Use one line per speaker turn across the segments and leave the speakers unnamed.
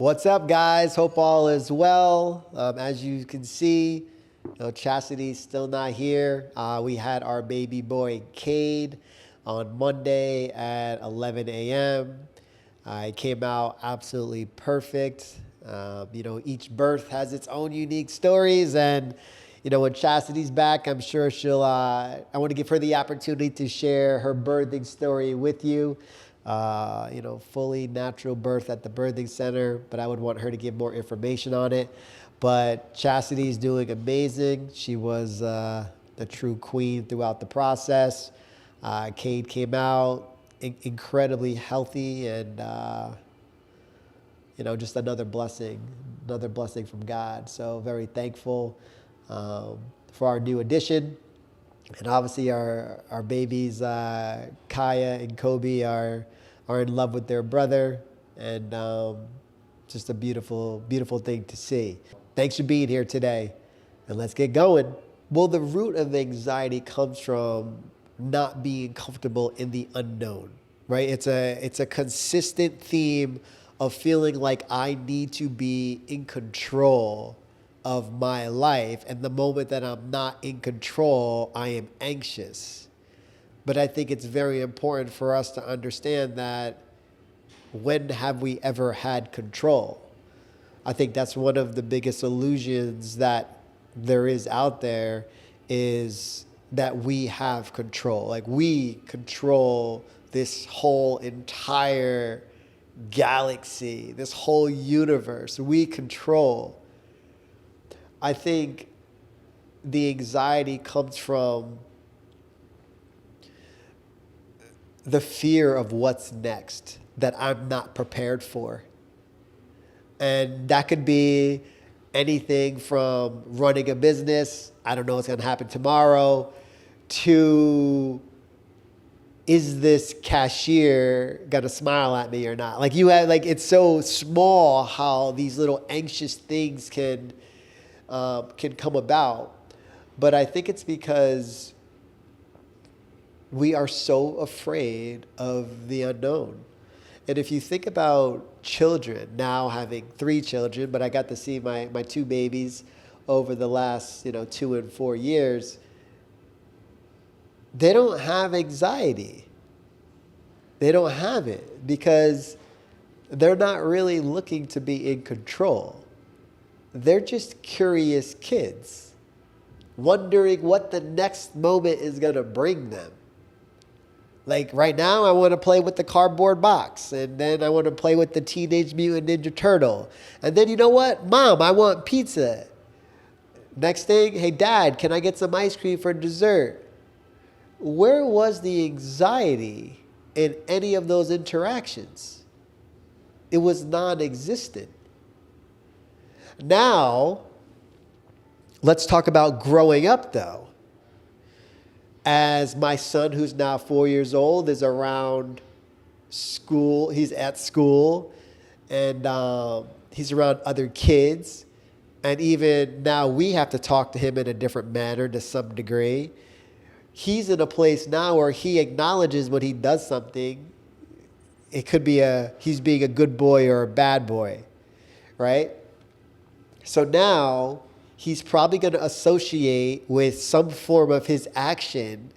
What's up, guys? Hope all is well. As you can see, Chastity's still not here. We had our baby boy Cade on Monday at 11 a.m. It came out absolutely perfect. Each birth has its own unique stories, and when Chastity's back, I'm sure she'll. I want to give her the opportunity to share her birthing story with you. Fully natural birth at the birthing center, but I would want her to give more information on it. But Chastity's doing amazing. She was the true queen throughout the process. Cade came out incredibly healthy and, just another blessing from God. So very thankful for our new addition. And obviously our babies, Kaya and Kobe, are in love with their brother, and just a beautiful, beautiful thing to see. Thanks for being here today, and let's get going. Well, the root of anxiety comes from not being comfortable in the unknown, right? It's a consistent theme of feeling like I need to be in control of my life, and the moment that I'm not in control, I am anxious. But I think it's very important for us to understand that when have we ever had control? I think that's one of the biggest illusions that there is out there, is that we have control. Like, we control this whole entire galaxy, this whole universe. We control. I think the anxiety comes from the fear of what's next that I'm not prepared for. And that could be anything from running a business, I don't know what's going to happen tomorrow, to is this cashier going to smile at me or not? Like, it's so small how these little anxious things can come about. But I think it's because we are so afraid of the unknown. And if you think about children, now having 3 children, but I got to see my 2 babies over the last 2 and 4 years, they don't have anxiety. They don't have it because they're not really looking to be in control. They're just curious kids, wondering what the next moment is going to bring them. Like, right now, I want to play with the cardboard box, and then I want to play with the Teenage Mutant Ninja Turtle. And then, you know what? Mom, I want pizza. Next thing, hey, Dad, can I get some ice cream for dessert? Where was the anxiety in any of those interactions? It was non-existent. Now, let's talk about growing up, though. As my son, who's now 4 years old, is around school, he's at school, and he's around other kids. And even now we have to talk to him in a different manner to some degree. He's in a place now where he acknowledges when he does something. It could be he's being a good boy or a bad boy, right? So now he's probably going to associate with some form of his action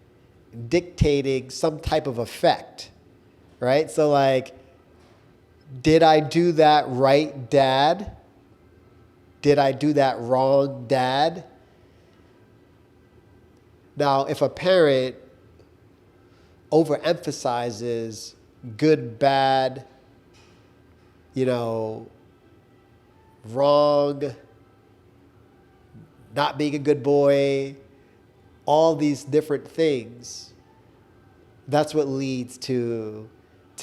dictating some type of effect, right? So, like, did I do that right, Dad? Did I do that wrong, Dad? Now, if a parent overemphasizes good, bad, wrong, not being a good boy, all these different things, that's what leads to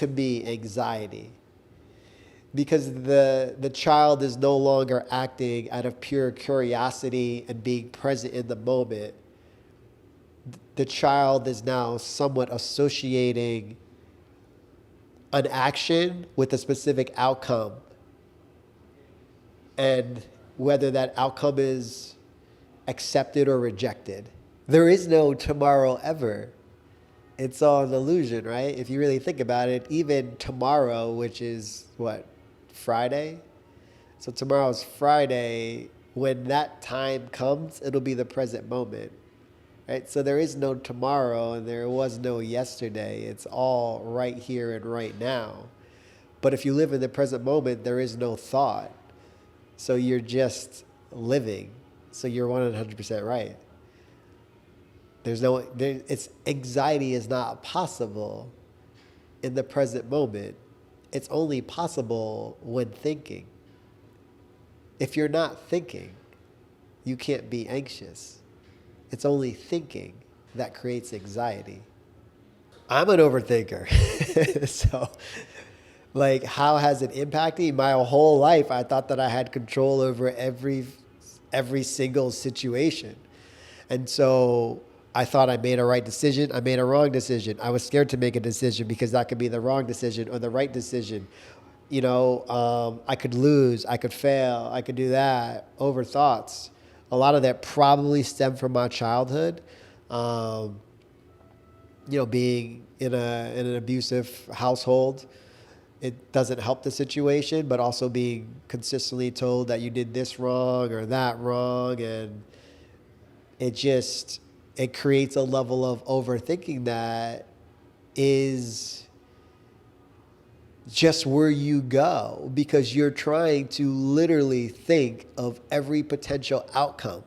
me, anxiety. Because the child is no longer acting out of pure curiosity and being present in the moment. The child is now somewhat associating an action with a specific outcome. And whether that outcome is accepted or rejected. There is no tomorrow ever. It's all an illusion, right? If you really think about it, even tomorrow, which is what, Friday? So tomorrow's Friday. When that time comes, it'll be the present moment, right? So there is no tomorrow and there was no yesterday. It's all right here and right now. But if you live in the present moment, there is no thought. So you're just living. So you're 100% right. It's anxiety is not possible in the present moment. It's only possible when thinking. If you're not thinking, you can't be anxious. It's only thinking that creates anxiety. I'm an overthinker. So, like, how has it impacted me? My whole life, I thought that I had control over every single situation. And so I thought I made a right decision. I made a wrong decision. I was scared to make a decision because that could be the wrong decision or the right decision. I could lose, I could fail, I could do that. Over thoughts. A lot of that probably stemmed from my childhood. Being in an abusive household, it doesn't help the situation, but also being consistently told that you did this wrong or that wrong. And it creates a level of overthinking that is just where you go because you're trying to literally think of every potential outcome.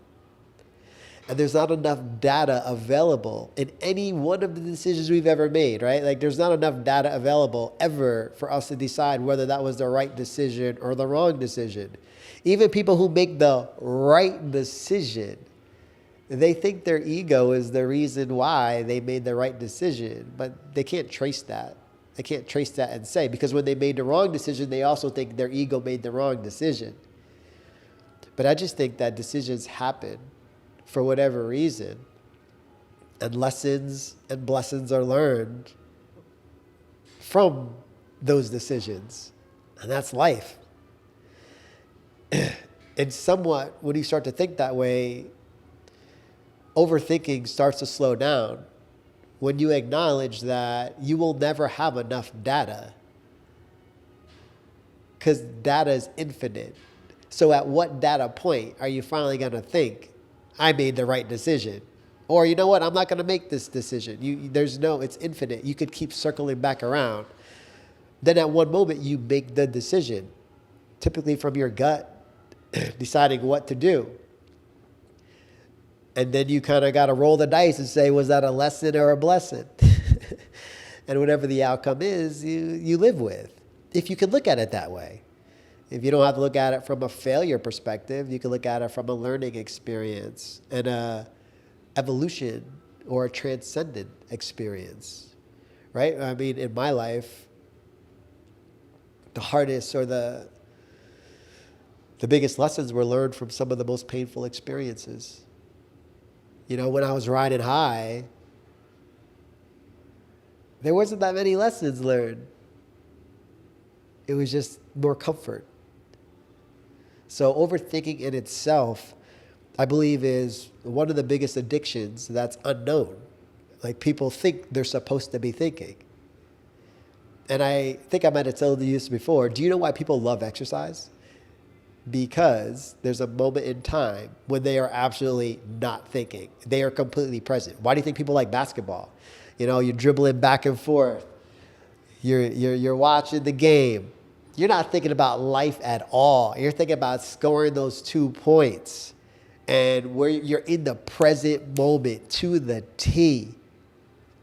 And there's not enough data available in any one of the decisions we've ever made, right? Like there's not enough data available ever for us to decide whether that was the right decision or the wrong decision. Even people who make the right decision, they think their ego is the reason why they made the right decision, but they can't trace that. They can't trace that and say, because when they made the wrong decision, they also think their ego made the wrong decision. But I just think that decisions happen for whatever reason, and lessons and blessings are learned from those decisions. And that's life. And somewhat, when you start to think that way, overthinking starts to slow down. When you acknowledge that you will never have enough data, because data is infinite. So at what data point are you finally going to think, I made the right decision? Or you know what, I'm not going to make this decision. It's infinite. You could keep circling back around. Then at one moment you make the decision, typically from your gut, deciding what to do. And then you kind of got to roll the dice and say, was that a lesson or a blessing? And whatever the outcome is, you live with. If you can look at it that way. If you don't have to look at it from a failure perspective, you can look at it from a learning experience and a evolution or a transcendent experience, right? I mean, in my life, the hardest or the biggest lessons were learned from some of the most painful experiences. When I was riding high, there wasn't that many lessons learned. It was just more comfort. So overthinking in itself, I believe, is one of the biggest addictions that's unknown. Like people think they're supposed to be thinking. And I think I might have told you this before. Do you know why people love exercise? Because there's a moment in time when they are absolutely not thinking. They are completely present. Why do you think people like basketball? You're dribbling back and forth. You're watching the game. You're not thinking about life at all. You're thinking about scoring those 2 points. And where you're in the present moment to the T.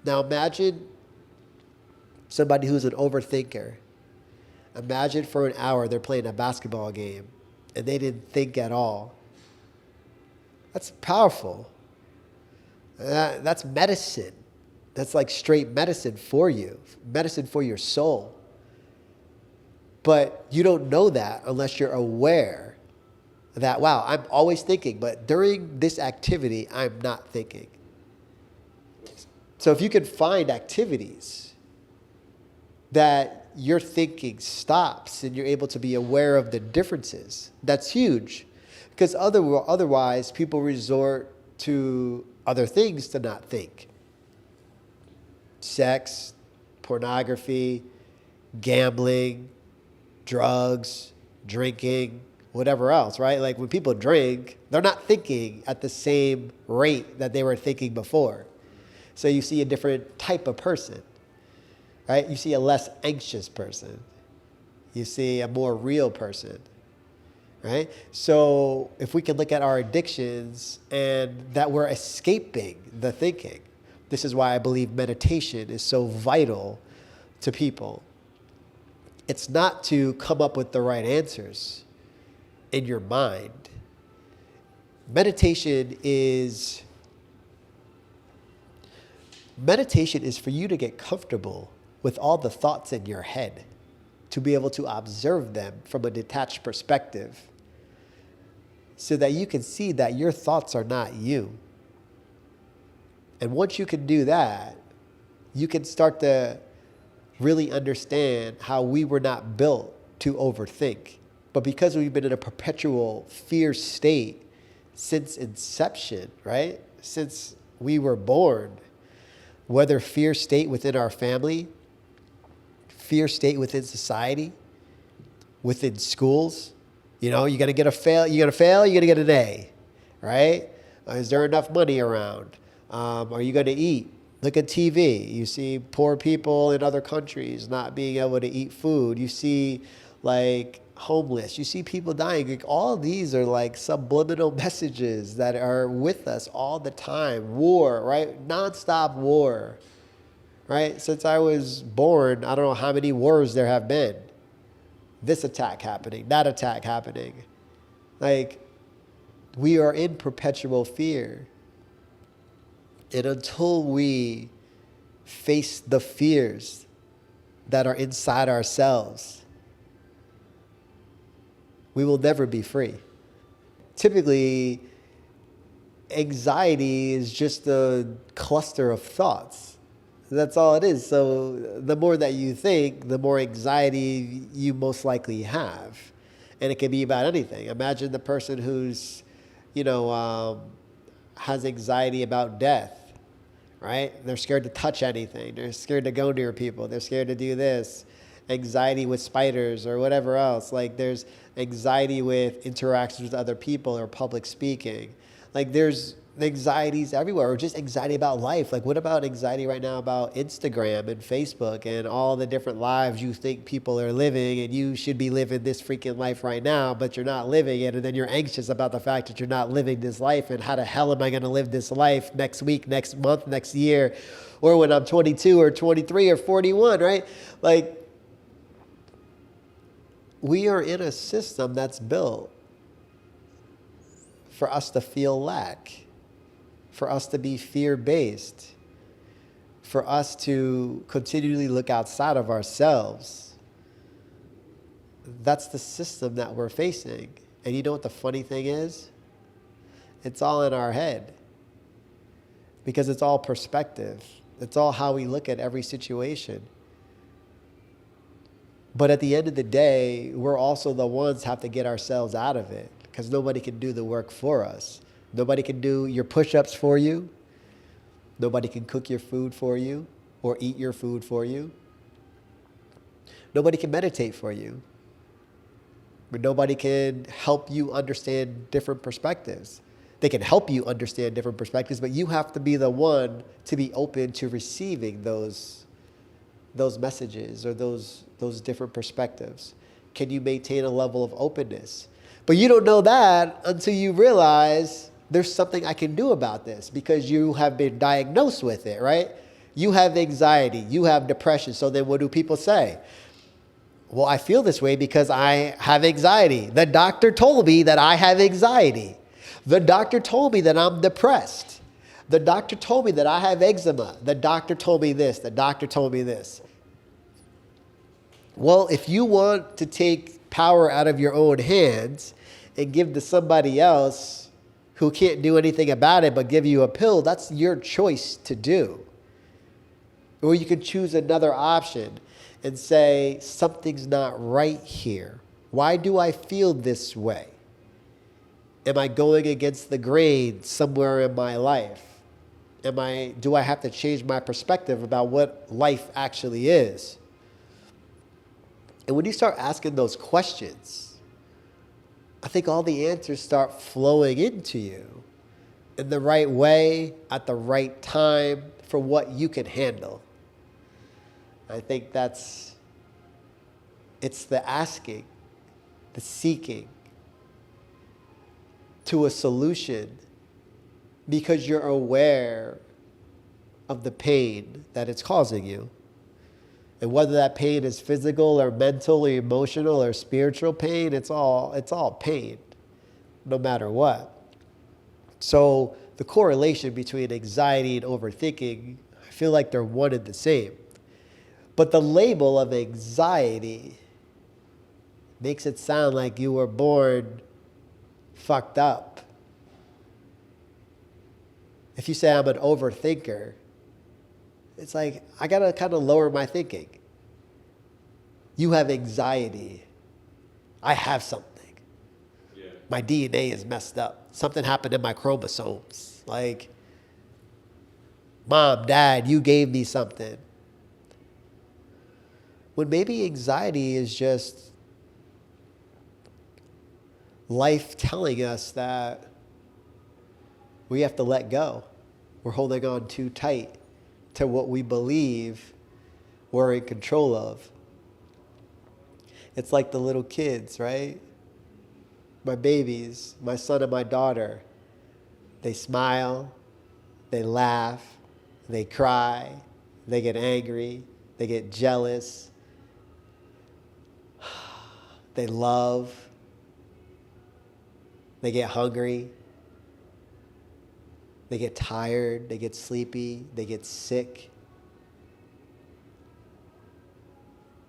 Now imagine somebody who's an overthinker. Imagine for an hour they're playing a basketball game and they didn't think at all. That's powerful. That's medicine. That's like straight medicine for you, medicine for your soul. But you don't know that unless you're aware that, wow, I'm always thinking, but during this activity, I'm not thinking. So if you can find activities that your thinking stops and you're able to be aware of the differences, that's huge. Because otherwise, people resort to other things to not think. Sex, pornography, gambling, drugs, drinking, whatever else, right? Like when people drink, they're not thinking at the same rate that they were thinking before. So you see a different type of person, right? You see a less anxious person. You see a more real person, right? So if we can look at our addictions and that we're escaping the thinking, this is why I believe meditation is so vital to people. It's not to come up with the right answers in your mind. Meditation is for you to get comfortable with all the thoughts in your head, to be able to observe them from a detached perspective so that you can see that your thoughts are not you. And once you can do that, you can start to really understand how we were not built to overthink. But because we've been in a perpetual fear state since inception, right? Since we were born, whether fear state within our family, fear state within society, within schools, you're going to get a fail, you're going to fail, you're going to get an A, right? Is there enough money around? Are you going to eat? Look at TV. You see poor people in other countries not being able to eat food. You see like homeless. You see people dying. Like, all of these are like subliminal messages that are with us all the time. War, right? Nonstop war, right? Since I was born, I don't know how many wars there have been. This attack happening, that attack happening. Like, we are in perpetual fear. And until we face the fears that are inside ourselves, we will never be free. Typically, anxiety is just a cluster of thoughts. That's all it is. So the more that you think, the more anxiety you most likely have. And it can be about anything. Imagine the person who's, has anxiety about death. Right? They're scared to touch anything. They're scared to go near people. They're scared to do this. Anxiety with spiders or whatever else. Like there's anxiety with interactions with other people or public speaking. Like there's anxieties everywhere, or just anxiety about life. Like what about anxiety right now about Instagram and Facebook and all the different lives you think people are living, and you should be living this freaking life right now, but you're not living it, and then you're anxious about the fact that you're not living this life, and how the hell am I going to live this life next week, next month, next year, or when I'm 22 or 23 or 41, right? Like, we are in a system that's built for us to feel lack, for us to be fear-based, for us to continually look outside of ourselves. That's the system that we're facing. And you know what the funny thing is? It's all in our head. Because it's all perspective. It's all how we look at every situation. But at the end of the day, we're also the ones who have to get ourselves out of it, because nobody can do the work for us. Nobody can do your push-ups for you. Nobody can cook your food for you or eat your food for you. Nobody can meditate for you. But nobody can help you understand different perspectives. They can help you understand different perspectives, but you have to be the one to be open to receiving those messages or those different perspectives. Can you maintain a level of openness? But you don't know that until you realize there's something I can do about this, because you have been diagnosed with it, right? You have anxiety, you have depression. So then what do people say? Well, I feel this way because I have anxiety. The doctor told me that I have anxiety. The doctor told me that I'm depressed. The doctor told me that I have eczema. The doctor told me this. The doctor told me this. Well, if you want to take power out of your own hands and give to somebody else who can't do anything about it but give you a pill, that's your choice to do. Or you could choose another option and say, something's not right here. Why do I feel this way? Am I going against the grain somewhere in my life? Do I have to change my perspective about what life actually is? And when you start asking those questions, I I think all the answers start flowing into you in the right way, at the right time, for what you can handle. I think it's the asking, the seeking to a solution because you're aware of the pain that it's causing you. And whether that pain is physical or mental or emotional or spiritual pain, it's all pain, no matter what. So the correlation between anxiety and overthinking, I feel like they're one and the same. But the label of anxiety makes it sound like you were born fucked up. If you say I'm an overthinker, it's like, I gotta kind of lower my thinking. You have anxiety. I have something. Yeah. My DNA is messed up. Something happened in my chromosomes. Like, Mom, Dad, you gave me something. When maybe anxiety is just life telling us that we have to let go. We're holding on too tight to what we believe we're in control of. It's like the little kids, right? My babies, my son and my daughter, they smile, they laugh, they cry, they get angry, they get jealous, they love, they get hungry, they get tired, they get sleepy, they get sick,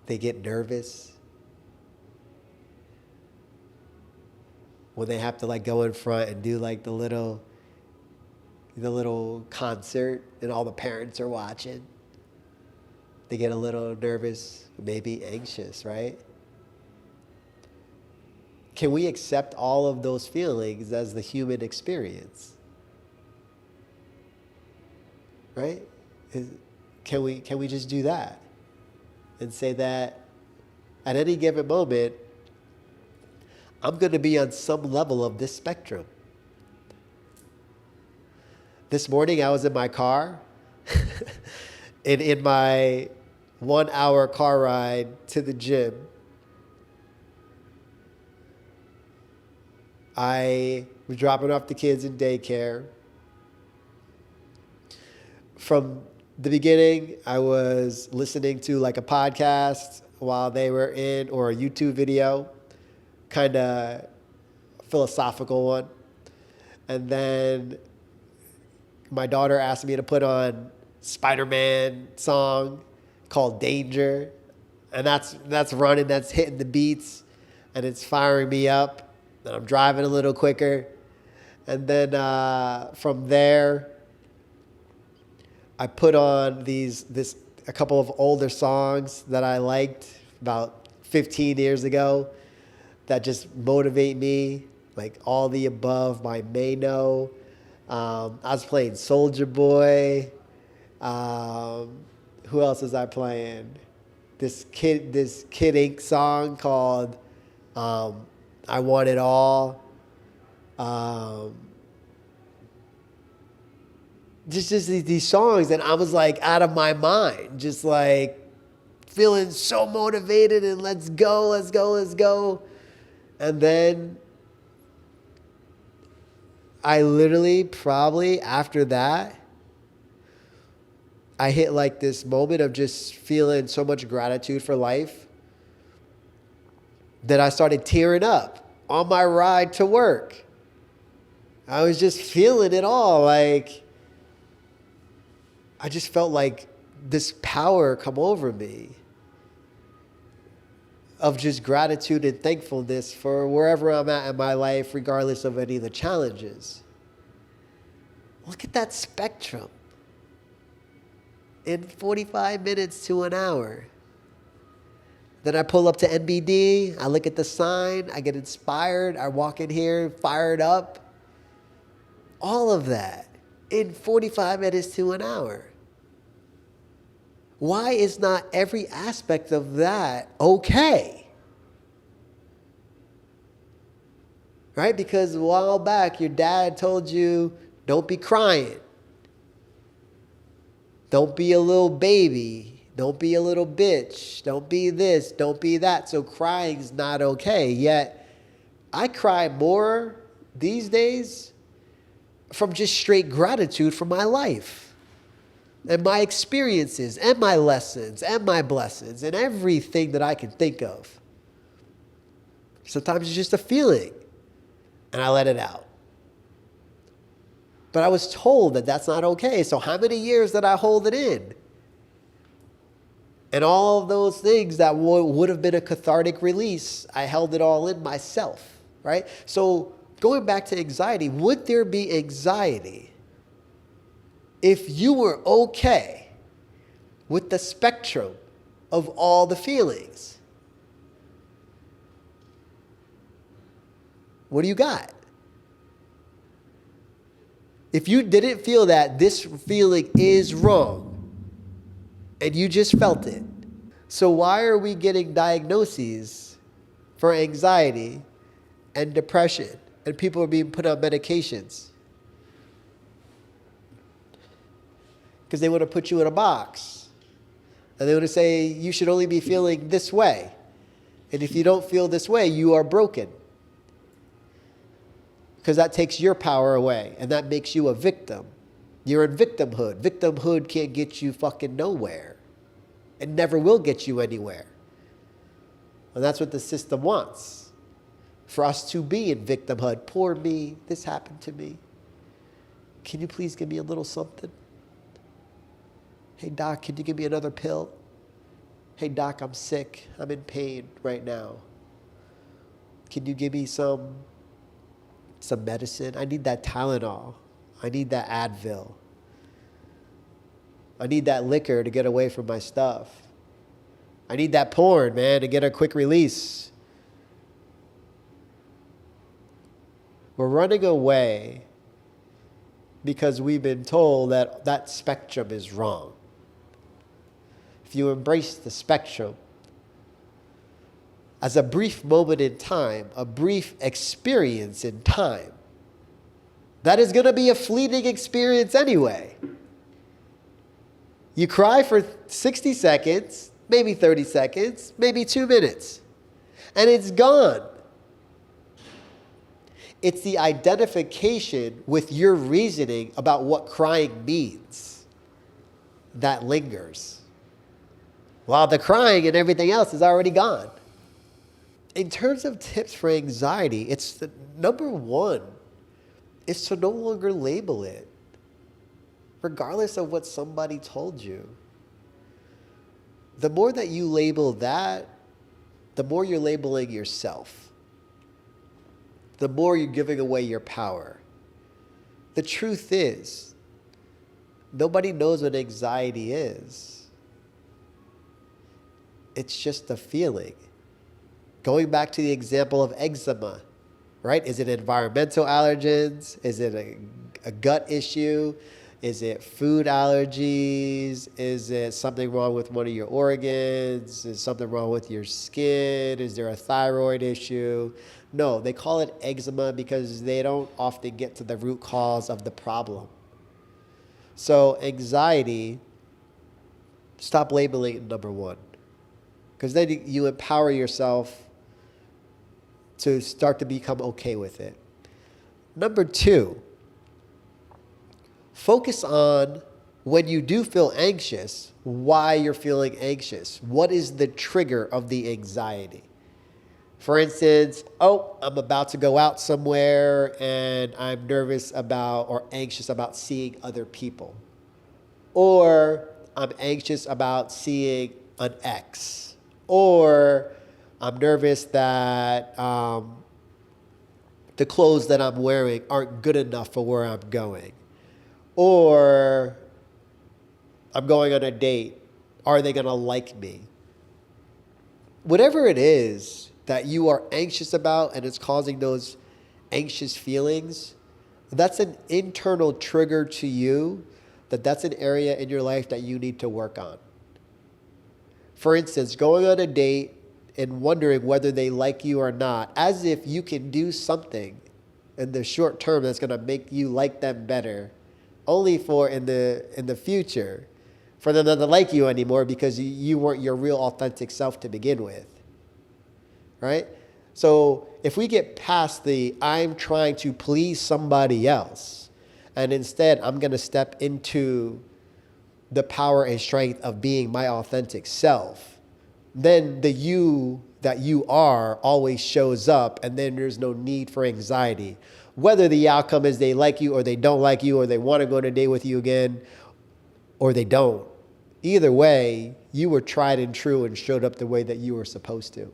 they get nervous. When they have to like go in front and do like the little concert and all the parents are watching, they get a little nervous, maybe anxious, right? Can we accept all of those feelings as the human experience? Right? Can we just do that and say that at any given moment, I'm going to be on some level of this spectrum. This morning I was in my car and in my 1 hour car ride to the gym, I was dropping off the kids in daycare. From the beginning, I was listening to like a podcast while they were in, or a YouTube video, kind of philosophical one. And then my daughter asked me to put on Spider-Man song called Danger. And that's running, that's hitting the beats, and it's firing me up. And I'm driving a little quicker. And then from there, I put on a couple of older songs that I liked about 15 years ago that just motivate me, like All the Above by Mano. I was playing Soulja Boy. Who else was I playing? This Kid Ink song called I Want It All. Just these songs, and I was like out of my mind, just like feeling so motivated and let's go. And then I literally, probably after that, I hit like this moment of just feeling so much gratitude for life that I started tearing up on my ride to work. I was just feeling it all. Like, I just felt like this power come over me of just gratitude and thankfulness for wherever I'm at in my life, regardless of any of the challenges. Look at that spectrum. In 45 minutes to an hour. Then I pull up to NBD, I look at the sign, I get inspired, I walk in here fired up. All of that in 45 minutes to an hour. Why is not every aspect of that okay? right? Because a while back, your dad told you, don't be crying. Don't be a little baby. Don't be a little bitch. Don't be this. Don't be that. So crying's not okay. Yet, I cry more these days from just straight gratitude for my life and my experiences and my lessons and my blessings and everything that I can think of. Sometimes it's just a feeling and I let it out. But I was told that that's not okay. So how many years did I hold it in? And all of those things that would have been a cathartic release, I held it all in myself, right? So going back to anxiety, would there be anxiety if you were okay with the spectrum of all the feelings? What do you got? If you didn't feel that this feeling is wrong and you just felt it, so why are we getting diagnoses for anxiety and depression and people are being put on medications? Because they want to put you in a box and they want to say you should only be feeling this way. And if you don't feel this way, you are broken. Because that takes your power away and that makes you a victim. You're in victimhood. Victimhood can't get you fucking nowhere. It never will get you anywhere. And that's what the system wants. For us to be in victimhood. Poor me, this happened to me. Can you please give me a little something? Hey doc, can you give me another pill? Hey doc, I'm sick. I'm in pain right now. Can you give me some medicine? I need that Tylenol. I need that Advil. I need that liquor to get away from my stuff. I need that porn, man, to get a quick release. We're running away because we've been told that that spectrum is wrong. If you embrace the spectrum as a brief moment in time, a brief experience in time, that is going to be a fleeting experience anyway. You cry for 60 seconds, maybe 30 seconds, maybe 2 minutes, and it's gone. It's the identification with your reasoning about what crying means that lingers, while the crying and everything else is already gone. In terms of tips for anxiety, it's the number one is to no longer label it, regardless of what somebody told you. The more that you label that, the more you're labeling yourself. The more you're giving away your power. The truth is, nobody knows what anxiety is. It's just a feeling. Going back to the example of eczema, right? Is it environmental allergens? Is it a gut issue? Is it food allergies? Is it something wrong with one of your organs? Is something wrong with your skin? Is there a thyroid issue? No, they call it eczema because they don't often get to the root cause of the problem. So anxiety, stop labeling it number one. Because then you empower yourself to start to become okay with it. Number two, focus on when you do feel anxious, why you're feeling anxious. What is the trigger of the anxiety? For instance, I'm about to go out somewhere and I'm nervous about or anxious about seeing other people. Or I'm anxious about seeing an ex. Or I'm nervous that the clothes that I'm wearing aren't good enough for where I'm going. Or I'm going on a date. Are they going to like me? Whatever it is that you are anxious about and it's causing those anxious feelings, that's an internal trigger to you that's an area in your life that you need to work on. For instance, going on a date and wondering whether they like you or not, as if you can do something in the short term that's going to make you like them better, only for in the future for them not to like you anymore because you weren't your real authentic self to begin with, right? So if we get past the I'm trying to please somebody else, and instead I'm going to step into the power and strength of being my authentic self, then the you that you are always shows up, and then there's no need for anxiety. Whether the outcome is they like you or they don't like you, or they want to go on a date with you again or they don't. Either way, you were tried and true and showed up the way that you were supposed to.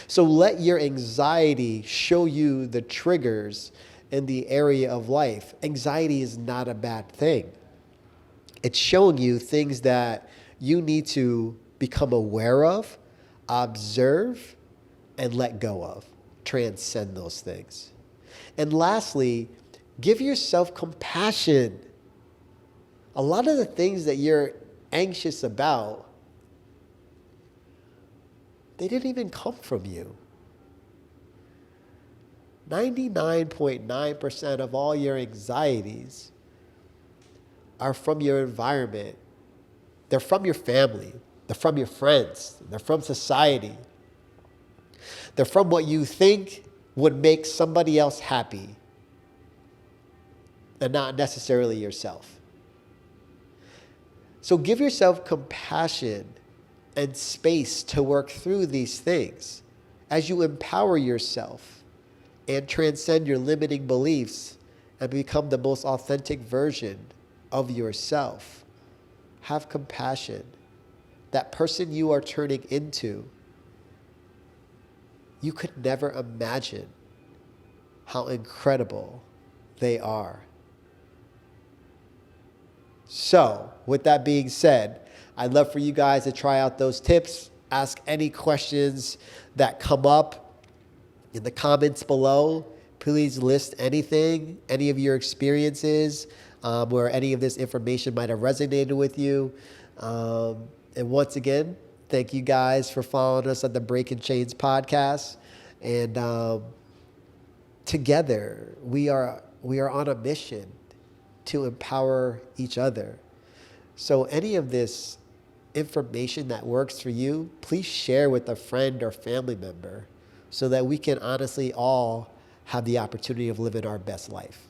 So let your anxiety show you the triggers in the area of life. Anxiety is not a bad thing. It's showing you things that you need to become aware of, observe, and let go of. Transcend those things. And lastly, give yourself compassion. A lot of the things that you're anxious about, they didn't even come from you. 99.9% of all your anxieties are from your environment. They're from your family. They're from your friends. They're from society. They're from what you think would make somebody else happy and not necessarily yourself. So give yourself compassion and space to work through these things as you empower yourself and transcend your limiting beliefs and become the most authentic version of yourself. Have compassion. That person you are turning into, you could never imagine how incredible they are. So, with that being said, I'd love for you guys to try out those tips. Ask any questions that come up in the comments below. Please list anything, any of your experiences, where any of this information might have resonated with you. And once again, thank you guys for following us on the Breaking Chains podcast. And together, we are on a mission to empower each other. So any of this information that works for you, please share with a friend or family member so that we can honestly all have the opportunity of living our best life.